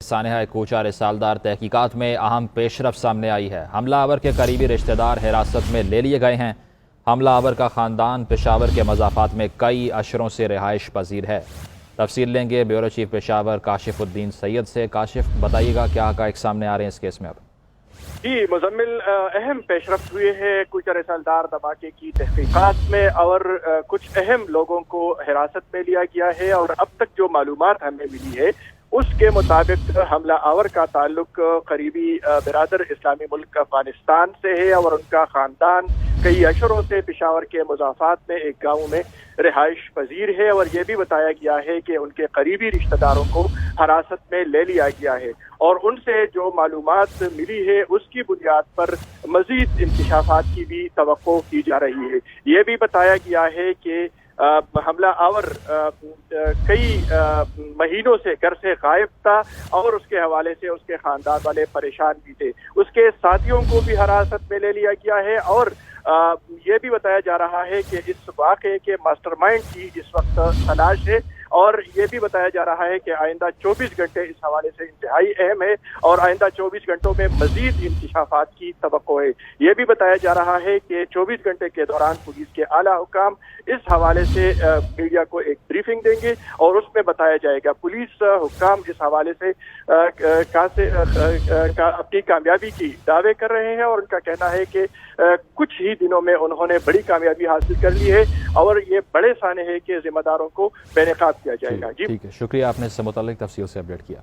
سانحہ کوچہ رسالدار تحقیقات میں اہم پیش رفت سامنے آئی ہے۔ حملہ آور کے قریبی رشتہ دار حراست میں لے لیے گئے ہیں۔ حملہ آور کا خاندان پشاور کے مضافات میں کئی اشروں سے رہائش پذیر ہے۔ تفصیل لیں گے بیورو چیف پشاور کاشف الدین سید سے۔ کاشف، بتائیے گا کیا حقائق سامنے آ رہے ہیں اس کیس میں اب؟ جی مزمل، اہم پیش رفت ہوئے ہیں کوچہ رسالدار دھماکے کی تحقیقات میں، اور کچھ اہم لوگوں کو حراست میں لیا گیا ہے، اور اب تک جو معلومات ہمیں ملی ہے اس کے مطابق حملہ آور کا تعلق قریبی برادر اسلامی ملک افغانستان سے ہے، اور ان کا خاندان کئی اشروں سے پشاور کے مضافات میں ایک گاؤں میں رہائش پذیر ہے، اور یہ بھی بتایا گیا ہے کہ ان کے قریبی رشتہ داروں کو حراست میں لے لیا گیا ہے، اور ان سے جو معلومات ملی ہے اس کی بنیاد پر مزید انکشافات کی بھی توقع کی جا رہی ہے۔ یہ بھی بتایا گیا ہے کہ حملہ آور کئی مہینوں سے گھر سے غائب تھا، اور اس کے حوالے سے اس کے خاندان والے پریشان بھی تھے۔ اس کے ساتھیوں کو بھی حراست میں لے لیا گیا ہے، اور یہ بھی بتایا جا رہا ہے کہ اس واقعے کے ماسٹر مائنڈ کی اس وقت تلاش ہے، اور یہ بھی بتایا جا رہا ہے کہ آئندہ 24 گھنٹے اس حوالے سے انتہائی اہم ہے، اور آئندہ 24 گھنٹوں میں مزید انکشافات کی توقع ہے۔ یہ بھی بتایا جا رہا ہے کہ 24 گھنٹے کے دوران پولیس کے اعلیٰ حکام اس حوالے سے میڈیا کو ایک بریفنگ دیں گے، اور اس میں بتایا جائے گا پولیس حکام اس حوالے سے اپنی کامیابی کی دعوے کر رہے ہیں، اور ان کا کہنا ہے کہ کچھ ہی دنوں میں انہوں نے بڑی کامیابی حاصل کر لی ہے، اور یہ بڑے سانحے کے ذمہ داروں کو بے نقاب کیا جائے گا۔ ٹھیک ہے، شکریہ، آپ نے اس سے متعلق تفصیل سے اپڈیٹ کیا۔